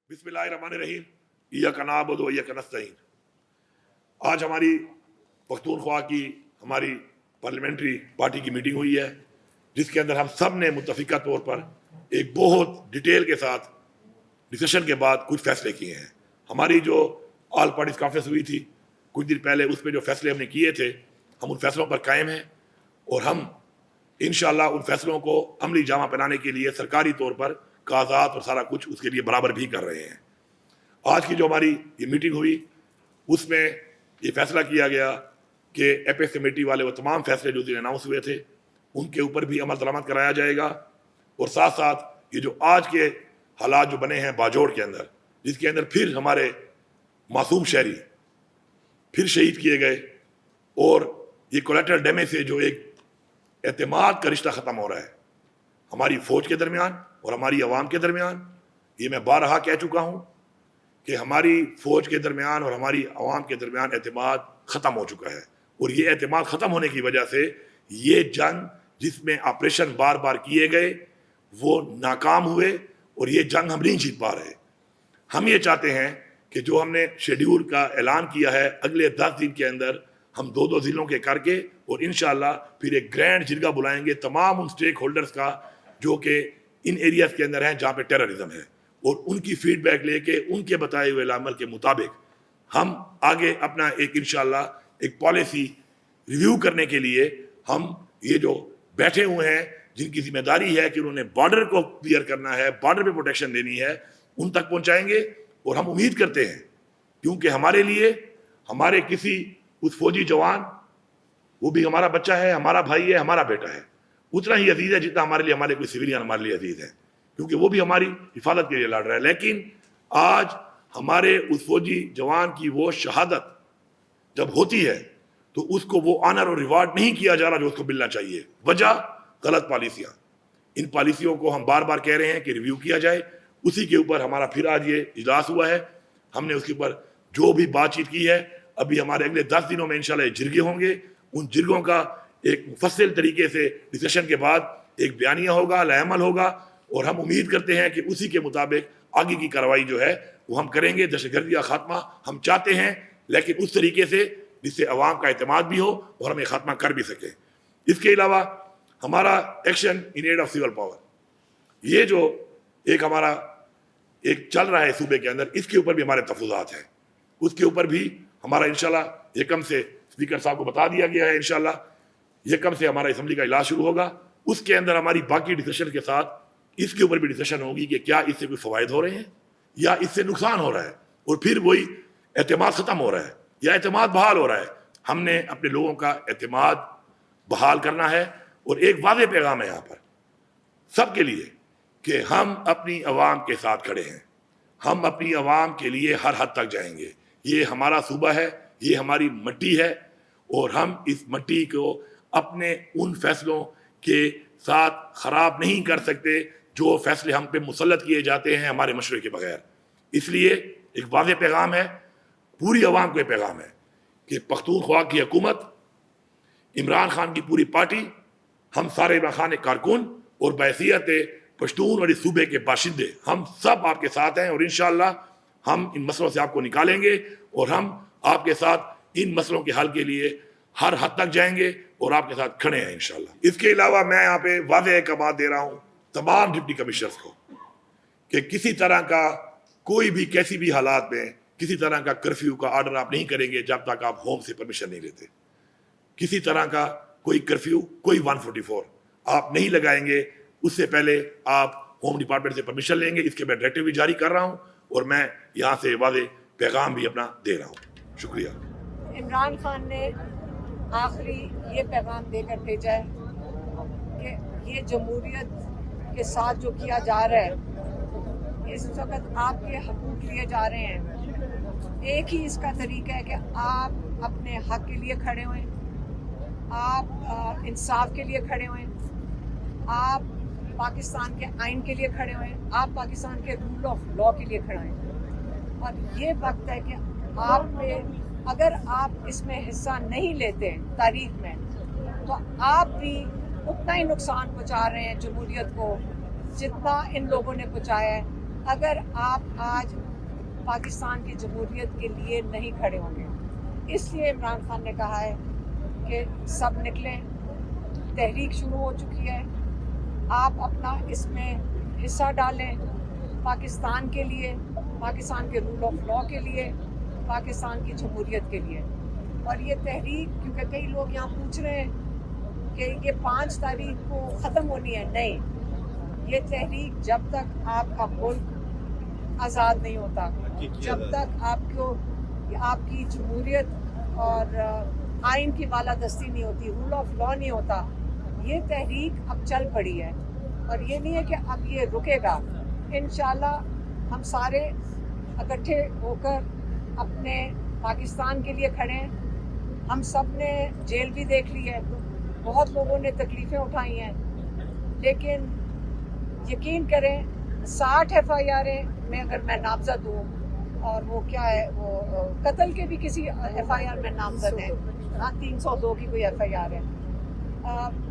बिस्मिल्लाहिर्रहमानिर्रहीम, इय्याका नअबुदु व इय्याका नस्तईन। आज हमारी पख्तूनख्वा की हमारी पार्लियामेंट्री पार्टी की मीटिंग हुई है, जिसके अंदर हम सब ने मुत्तफिका तौर पर एक बहुत डिटेल के साथ डिस्कशन के बाद कुछ फैसले किए हैं। हमारी जो ऑल पार्टीज कॉन्फ्रेंस हुई थी कुछ दिन पहले, उसमें जो फैसले हमने किए थे, हम उन फैसलों पर कायम हैं और हम इंशाअल्लाह उन फैसलों को अमली जामा पहनाने के लिए सरकारी तौर पर कागजात और सारा कुछ उसके लिए बराबर भी कर रहे हैं। आज की जो हमारी ये मीटिंग हुई उसमें ये फैसला किया गया कि एपेक्स कमेटी वाले वो तमाम फैसले जो अनाउंस हुए थे उनके ऊपर भी अमल दरामद कराया जाएगा, और साथ साथ ये जो आज के हालात जो बने हैं बाजोड़ के अंदर, जिसके अंदर फिर हमारे मासूम शहरी फिर शहीद किए गए, और ये कोलेटरल डैमेज से जो एक एतमाद का रिश्ता ख़त्म हो रहा है हमारी फ़ौज के दरमियान और हमारी आवाम के दरमियान। ये मैं बारहा कह चुका हूँ कि हमारी फ़ौज के दरमियान और हमारी आवाम के दरमियान एतमाद ख़त्म हो चुका है, और ये एतमाद ख़त्म होने की वजह से ये जंग जिसमें ऑपरेशन बार बार किए गए वो नाकाम हुए, और ये जंग हम नहीं जीत पा रहे। हम ये चाहते हैं कि जो हमने शेड्यूल का ऐलान किया है अगले 10 दिन के अंदर हम 2-2 ज़िलों के करके, और इंशाअल्लाह फिर एक ग्रैंड जिरगा बुलाएंगे तमाम उन स्टेक होल्डर्स का जो कि इन एरियाज़ के अंदर हैं जहाँ पे टेररिज्म है, और उनकी फीडबैक लेके उनके बताए हुए अमल के मुताबिक हम आगे अपना एक इंशाअल्लाह एक पॉलिसी रिव्यू करने के लिए हम ये जो बैठे हुए हैं जिनकी जिम्मेदारी है कि उन्होंने बॉर्डर को क्लियर करना है, बॉर्डर पे प्रोटेक्शन देनी है, उन तक पहुंचाएंगे। और हम उम्मीद करते हैं क्योंकि हमारे लिए हमारे किसी उस फौजी जवान, वो भी हमारा बच्चा है, हमारा भाई है, हमारा बेटा है, उतना ही अजीज है जितना हमारे लिए हमारे कोई सिविलियन हमारे लिए अजीज है, क्योंकि वो भी हमारी हिफाजत के लिए लड़ रहा है। लेकिन आज हमारे उस फौजी जवान की वो शहादत जब होती है तो उसको वो ऑनर और रिवार्ड नहीं किया जा रहा जो उसको मिलना चाहिए। वजह गलत पॉलिसियाँ। इन पॉलिसियों को हम बार बार कह रहे हैं कि रिव्यू किया जाए। उसी के ऊपर हमारा फिर आज ये इजलास हुआ है। हमने उसके ऊपर जो भी बातचीत की है, अभी हमारे अगले 10 दिनों में इंशाल्लाह जिरगे होंगे। उन जिरगों का एक मुफस्सिल तरीके से डिस्कशन के बाद एक बयानिया होगा, लाअमल होगा, और हम उम्मीद करते हैं कि उसी के मुताबिक आगे की कार्रवाई जो है वो हम करेंगे। दहशतगर्दी का खात्मा हम चाहते हैं, लेकिन उस तरीके से जिससे अवाम का एतमाद भी हो और हम खात्मा कर भी सकें। इसके अलावा हमारा action in aid of civil power, ये जो एक हमारा एक चल रहा है सूबे के अंदर, इसके ऊपर भी हमारे तफसूज़ात हैं। उसके ऊपर भी हमारा इंशाल्लाह यकम से स्पीकर साहब को बता दिया गया है, इंशाल्लाह यकम से हमारा असम्बली का इजलास शुरू होगा। उसके अंदर हमारी बाकी डिस्कशन के साथ इसके ऊपर भी डिस्कशन होगी कि क्या इससे कोई फ़वायद हो रहे हैं या इससे नुकसान हो रहा है, और फिर वही एतमाद ख़त्म हो रहा है या एतमाद बहाल हो रहा है। हमने अपने लोगों का एतमाद बहाल करना है, और एक वाज़ेह पैगाम है यहाँ पर सबके लिए कि हम अपनी आवाम के साथ खड़े हैं, हम अपनी आवाम के लिए हर हद तक जाएंगे। ये हमारा सूबा है, ये हमारी मिट्टी है, और हम इस मिट्टी को अपने उन फैसलों के साथ ख़राब नहीं कर सकते जो फैसले हम पे मुसल्लत किए जाते हैं हमारे मशवरे के बगैर। इसलिए एक वाज़ेह पैगाम है, पूरी आवाम को पैगाम है कि पख्तूनख्वा की हुकूमत, इमरान खान की पूरी पार्टी, हम सारे इमरान खान के कारकुन और बैसियत पश्तून और इस सूबे के बाशिंदे, हम सब आपके साथ हैं, और इंशाअल्लाह हम इन मसलों से आपको निकालेंगे और हम आपके साथ इन मसलों के हल के लिए हर हद तक जाएंगे और आपके साथ खड़े हैं इंशाअल्लाह। इसके अलावा मैं यहाँ पे वाज़ेह का बात दे रहा हूँ तमाम डिप्टी कमिश्नर्स को कि किसी तरह का कोई भी कैसी भी हालात में किसी तरह का कर्फ्यू का ऑर्डर आप नहीं करेंगे जब तक आप होम से परमिशन नहीं लेते। किसी तरह का कोई कर्फ्यू, कोई 144 आप नहीं लगाएंगे, उससे पहले आप होम डिपार्टमेंट से परमिशन लेंगे। इसके मैं डायरेक्टिव भी जारी कर रहा हूँ, और मैं यहाँ से वाज़ेह पैगाम भी अपना दे रहा हूँ। शुक्रिया। इमरान खान ने आखिरी ये पैगाम देकर भेजा है कि ये जमहूरियत के साथ जो किया जा रहा है, इस वक्त आपके हकूक़ लिए जा रहे हैं। एक ही इसका तरीका है कि आप अपने हक के लिए खड़े हुए, आप इंसाफ के लिए खड़े हुए, आप पाकिस्तान के आइन के लिए खड़े हुए, आप पाकिस्तान के रूल ऑफ लॉ के लिए खड़े हैं। और ये वक्त है कि आप पे अगर आप इसमें हिस्सा नहीं लेते तारीख में, तो आप भी उतना ही नुकसान पहुंचा रहे हैं जमहूरियत को जितना इन लोगों ने पहुंचाया है। اگر آپ آج پاکستان کی جمہوریت کے لیے نہیں کھڑے ہوں گے. اس لیے عمران خان نے کہا ہے کہ سب نکلیں, تحریک شروع ہو چکی ہے, آپ اپنا اس میں حصہ ڈالیں پاکستان کے لیے, پاکستان کے رول آف لاء کے لیے, پاکستان کی جمہوریت کے لیے. اور یہ تحریک, کیونکہ کئی لوگ یہاں پوچھ رہے ہیں کہ یہ 5 تاریخ کو ختم ہونی ہے, نہیں, یہ تحریک جب تک آپ کا ملک آزاد نہیں ہوتا, جب تک آپ کی جمہوریت اور آئین کی بالادستی نہیں ہوتی, رول آف لاء نہیں ہوتا, یہ تحریک اب چل پڑی ہے. اور یہ نہیں ہے کہ اب یہ رکے گا. انشاءاللہ ہم سارے اکٹھے ہو کر اپنے پاکستان کے لیے کھڑے ہیں. ہم سب نے جیل بھی دیکھ لی ہے, بہت لوگوں نے تکلیفیں اٹھائی ہیں, لیکن یقین کریں 60 FIR میں اگر میں نامزد ہوں, اور وہ کیا ہے, وہ قتل کے بھی کسی FIR میں نامزد ہیں, ہاں 302 کی کوئی FIR ہے.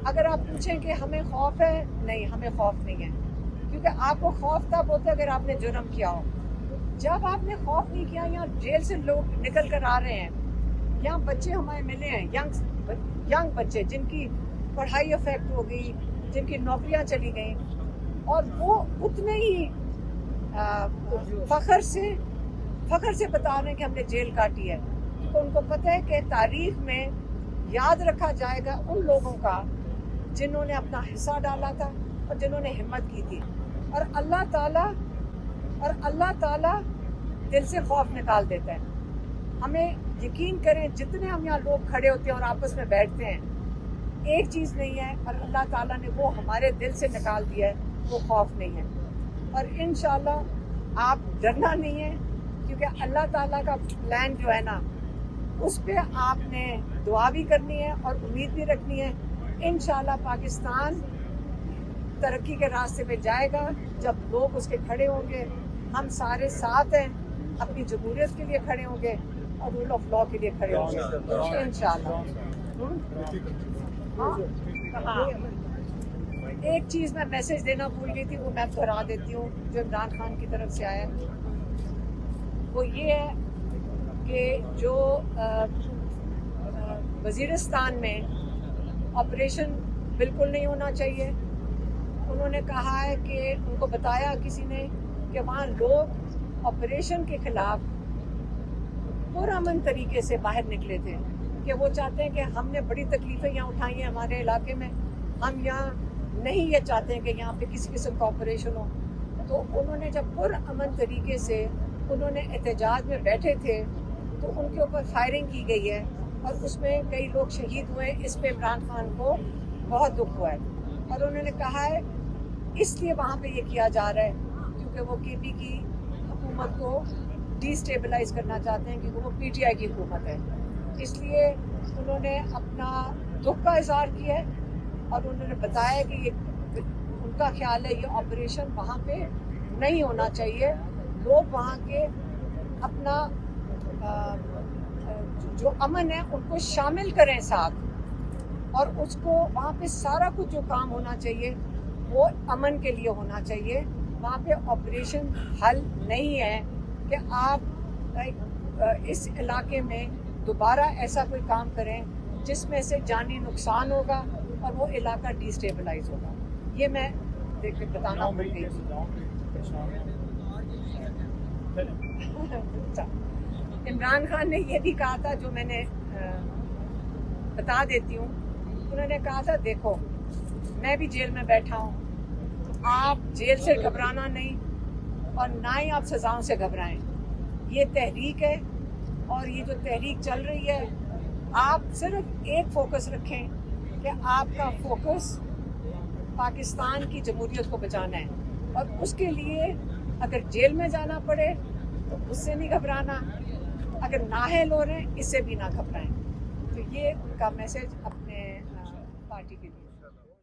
اگر آپ پوچھیں کہ ہمیں خوف ہے, نہیں, ہمیں خوف نہیں ہے, کیونکہ آپ کو خوف تب ہوتا ہے اگر آپ نے جرم کیا ہو. جب آپ نے خوف نہیں کیا, یہاں جیل سے لوگ نکل کر آ رہے ہیں, یہاں بچے ہمارے ملے ہیں, ینگ بچے جن کی پڑھائی افیکٹ ہو گئی, جن کی نوکریاں چلی گئیں, اور وہ اتنے ہی فخر سے بتا رہے ہیں کہ ہم نے جیل کاٹی ہے, کیونکہ ان کو پتہ ہے کہ تاریخ میں یاد رکھا جائے گا ان لوگوں کا جنہوں نے اپنا حصہ ڈالا تھا اور جنہوں نے ہمت کی تھی. اور اللہ تعالیٰ دل سے خوف نکال دیتا ہے. ہمیں یقین کریں, جتنے ہم یہاں لوگ کھڑے ہوتے ہیں اور آپس میں بیٹھتے ہیں, ایک چیز نہیں ہے, اور اللہ تعالیٰ نے وہ ہمارے دل سے نکال دیا ہے, وہ خوف نہیں ہے. اور انشاءاللہ آپ ڈرنا نہیں ہے, کیونکہ اللہ تعالیٰ کا پلان جو ہے نا, اس پہ آپ نے دعا بھی کرنی ہے اور امید بھی رکھنی ہے. انشاءاللہ پاکستان ترقی کے راستے پہ جائے گا جب لوگ اس کے کھڑے ہوں گے. ہم سارے ساتھ ہیں, اپنی جمہوریت کے لیے کھڑے ہوں گے اور رول آف لاء کے لیے کھڑے ہوں گے انشاءاللہ. ہاں, ایک چیز میں میسج دینا بھول گئی تھی, وہ میں دہرا دیتی ہوں, جو عمران خان کی طرف سے آیا, وہ یہ ہے کہ جو وزیرستان میں آپریشن بالکل نہیں ہونا چاہیے. انہوں نے کہا ہے کہ ان کو بتایا کسی نے کہ وہاں لوگ آپریشن کے خلاف پرامن طریقے سے باہر نکلے تھے, کہ وہ چاہتے ہیں کہ ہم نے بڑی تکلیفیں یہاں اٹھائی ہیں ہمارے علاقے میں, ہم یہاں نہیں یہ چاہتے ہیں کہ یہاں پہ کسی قسم کا آپریشن ہو. تو انہوں نے جب پرامن طریقے سے انہوں نے احتجاج میں بیٹھے تھے, تو ان کے اوپر فائرنگ کی گئی ہے, اور اس میں کئی لوگ شہید ہوئے. اس پہ عمران خان کو بہت دکھ ہوا ہے, اور انہوں نے کہا ہے اس لیے وہاں پہ یہ کیا جا رہا ہے کیونکہ وہ KP کی حکومت کو ڈی اسٹیبلائز کرنا چاہتے ہیں, کیونکہ وہ PTI کی حکومت ہے. اس لیے انہوں نے اپنا دکھ کا اظہار کیا ہے, اور انہوں نے بتایا کہ یہ ان کا خیال ہے یہ آپریشن وہاں پہ نہیں ہونا چاہیے. لوگ وہاں کے اپنا جو امن ہے ان کو شامل کریں ساتھ, اور اس کو وہاں پہ سارا کچھ جو کام ہونا چاہیے وہ امن کے لیے ہونا چاہیے. وہاں پہ آپریشن حل نہیں ہے کہ آپ اس علاقے میں دوبارہ ایسا کوئی کام کریں جس میں سے جانی نقصان ہوگا اور وہ علاقہ ڈی اسٹیبلائز ہوگا. یہ میں بتانا بھول گئی. عمران خان نے یہ بھی کہا تھا, جو میں نے بتا دیتی ہوں, انہوں نے کہا تھا دیکھو میں بھی جیل میں بیٹھا ہوں, آپ جیل سے گھبرانا نہیں اور نہ ہی آپ سزاؤں سے گھبرائیں. یہ تحریک ہے, اور یہ جو تحریک چل رہی ہے, آپ صرف ایک فوکس رکھیں کہ آپ کا فوکس پاکستان کی جمہوریت کو بچانا ہے, اور اس کے لیے اگر جیل میں جانا پڑے تو اس سے نہیں گھبرانا, اگر نااہل ہو رہے ہیں اس سے بھی نہ گھبرائیں. تو یہ ان کا میسج اپنے پارٹی کے لیے.